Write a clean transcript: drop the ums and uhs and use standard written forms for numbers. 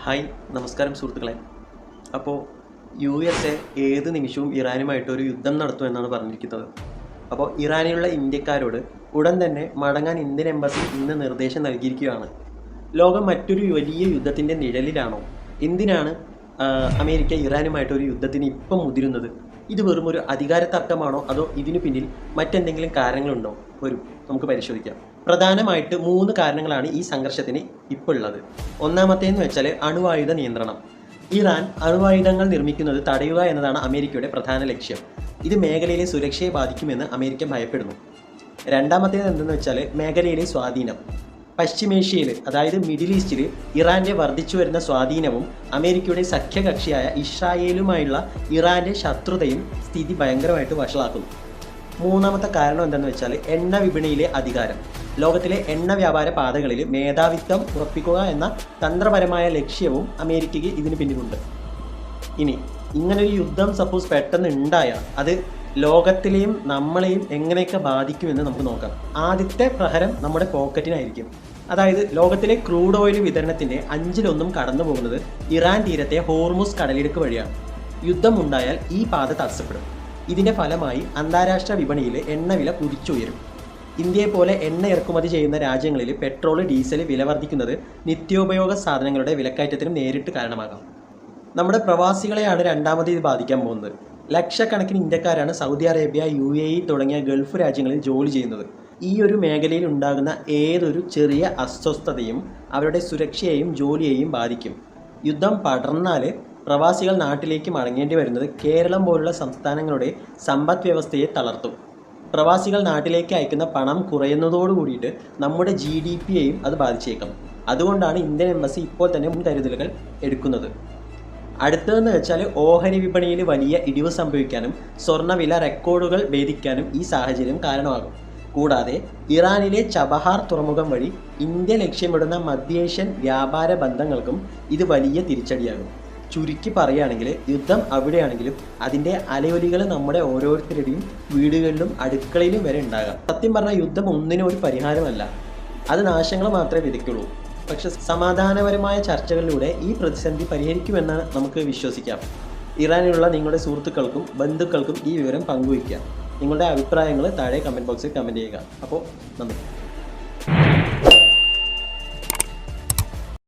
Hi നമസ്കാരം സുഹൃത്തുക്കളെ. അപ്പോൾ USA ഏത് നിമിഷവും ഇറാനുമായിട്ടൊരു യുദ്ധം നടത്തുമെന്നാണ് പറഞ്ഞിരിക്കുന്നത്. അപ്പോൾ ഇറാനിലുള്ള ഇന്ത്യക്കാരോട് ഉടൻ തന്നെ മടങ്ങാൻ ഇന്ത്യൻ എംബസി ഇന്ന് നിർദ്ദേശം നൽകിയിരിക്കുകയാണ്. ലോകം മറ്റൊരു വലിയ യുദ്ധത്തിൻ്റെ നിഴലിലാണോ? എന്തിനാണ് അമേരിക്ക ഇറാനുമായിട്ടൊരു യുദ്ധത്തിന് ഇപ്പം മുതിരുന്നത്? ഇത് വെറും ഒരു അധികാര തർക്കമാണോ, അതോ ഇതിനു പിന്നിൽ മറ്റെന്തെങ്കിലും കാരണങ്ങളുണ്ടോ? വരും നമുക്ക് പരിശോധിക്കാം. പ്രധാനമായിട്ട് 3 കാരണങ്ങളാണ് ഈ സംഘർഷത്തിന് ഇപ്പോൾ ഉള്ളത്. ഒന്നാമത്തേന്ന് വെച്ചാൽ അണുവായുധ നിയന്ത്രണം. ഇറാൻ അണുവായുധങ്ങൾ നിർമ്മിക്കുന്നത് തടയുക എന്നതാണ് അമേരിക്കയുടെ പ്രധാന ലക്ഷ്യം. ഇത് മേഖലയിലെ സുരക്ഷയെ ബാധിക്കുമെന്ന് അമേരിക്ക ഭയപ്പെടുന്നു. രണ്ടാമത്തേത് എന്തെന്ന് വെച്ചാൽ മേഖലയിലെ സ്വാധീനം. പശ്ചിമേഷ്യയിൽ, അതായത് മിഡിൽ ഈസ്റ്റിൽ ഇറാൻ്റെ വർദ്ധിച്ചു വരുന്ന സ്വാധീനവും അമേരിക്കയുടെ സഖ്യകക്ഷിയായ ഇസ്രായേലുമായുള്ള ഇറാൻ്റെ ശത്രുതയും സ്ഥിതി ഭയങ്കരമായിട്ട് വഷളാക്കുന്നു. മൂന്നാമത്തെ കാരണം എന്താണെന്ന് വെച്ചാൽ എണ്ണ വിപണിയിലെ അധികാരം. ലോകത്തിലെ എണ്ണ വ്യാപാര പാതകളിൽ മേധാവിത്വം ഉറപ്പിക്കുക എന്ന തന്ത്രപരമായ ലക്ഷ്യവും അമേരിക്കയ്ക്ക് ഇതിന് പിന്നിലുണ്ട്. ഇനി ഇങ്ങനൊരു യുദ്ധം സപ്പോസ് പെട്ടെന്ന് ഉണ്ടായാൽ അത് ലോകത്തിലെയും നമ്മളെയും എങ്ങനെയൊക്കെ ബാധിക്കുമെന്ന് നമുക്ക് നോക്കാം. ആദ്യത്തെ പ്രഹരം നമ്മുടെ പോക്കറ്റിനായിരിക്കും. അതായത് ലോകത്തിലെ ക്രൂഡ് ഓയിൽ വിതരണത്തിൻ്റെ 5/1 കടന്നു പോകുന്നത് ഇറാൻ തീരത്തെ ഹോർമുസ് കടലിടുക്ക് വഴിയാണ്. യുദ്ധമുണ്ടായാൽ ഈ പാത തടസ്സപ്പെടും. ഇതിൻ്റെ ഫലമായി അന്താരാഷ്ട്ര വിപണിയിൽ എണ്ണവില കുതിച്ചുയരും. ഇന്ത്യയെ പോലെ എണ്ണ ഇറക്കുമതി ചെയ്യുന്ന രാജ്യങ്ങളിൽ പെട്രോൾ, ഡീസൽ വില വർദ്ധിക്കുന്നത് നിത്യോപയോഗ സാധനങ്ങളുടെ വിലക്കയറ്റത്തിന് നേരിട്ട് കാരണമാകാം. നമ്മുടെ പ്രവാസികളെയാണ് രണ്ടാമത് ഇത് ബാധിക്കാൻ പോകുന്നത്. ലക്ഷക്കണക്കിന് ഇന്ത്യക്കാരാണ് സൗദി അറേബ്യ, UAE തുടങ്ങിയ ഗൾഫ് രാജ്യങ്ങളിൽ ജോലി ചെയ്യുന്നത്. ഈ ഒരു മേഖലയിൽ ഉണ്ടാകുന്ന ഏതൊരു ചെറിയ അസ്വസ്ഥതയും അവരുടെ സുരക്ഷയെയും ജോലിയെയും ബാധിക്കും. യുദ്ധം പടർന്നാൽ പ്രവാസികൾ നാട്ടിലേക്ക് മടങ്ങേണ്ടി വരുന്നത് കേരളം പോലുള്ള സംസ്ഥാനങ്ങളുടെ സമ്പദ് വ്യവസ്ഥയെ തളർത്തും. പ്രവാസികൾ നാട്ടിലേക്ക് അയക്കുന്ന പണം കുറയുന്നതോടു കൂടിയിട്ട് നമ്മുടെ GDPയെയും അത് ബാധിച്ചേക്കാം. അതുകൊണ്ടാണ് ഇന്ത്യൻ എംബസി ഇപ്പോൾ തന്നെ മുൻകരുതലുകൾ എടുക്കുന്നത്. അടുത്തതെന്ന് വെച്ചാൽ ഓഹരി വിപണിയിൽ വലിയ ഇടിവ് സംഭവിക്കാനും സ്വർണ്ണവില റെക്കോർഡുകൾ ഭേദിക്കാനും ഈ സാഹചര്യം കാരണമാകും. കൂടാതെ ഇറാനിലെ ചബഹാർ തുറമുഖം വഴി ഇന്ത്യ ലക്ഷ്യമിടുന്ന മധ്യേഷ്യൻ വ്യാപാര ബന്ധങ്ങൾക്കും ഇത് വലിയ തിരിച്ചടിയാകും. ചുരുക്കി പറയുകയാണെങ്കിൽ യുദ്ധം അവിടെയാണെങ്കിലും അതിൻ്റെ അലയൊലികൾ നമ്മുടെ ഓരോരുത്തരുടെയും വീടുകളിലും അടുക്കളയിലും വരെ ഉണ്ടാകാം. സത്യം പറഞ്ഞാൽ യുദ്ധം ഒന്നിനും ഒരു പരിഹാരമല്ല, അത് നാശങ്ങൾ മാത്രമേ വിതയ്ക്കുള്ളൂ. പക്ഷെ സമാധാനപരമായ ചർച്ചകളിലൂടെ ഈ പ്രതിസന്ധി പരിഹരിക്കുമെന്ന് നമുക്ക് വിശ്വസിക്കാം. ഇറാനിലുള്ള നിങ്ങളുടെ സുഹൃത്തുക്കൾക്കും ബന്ധുക്കൾക്കും ഈ വിവരം പങ്കുവയ്ക്കുക. നിങ്ങളുടെ അഭിപ്രായങ്ങൾ താഴെ കമൻറ്റ് ബോക്സിൽ കമൻറ്റ് ചെയ്യുക. അപ്പോൾ നന്ദി.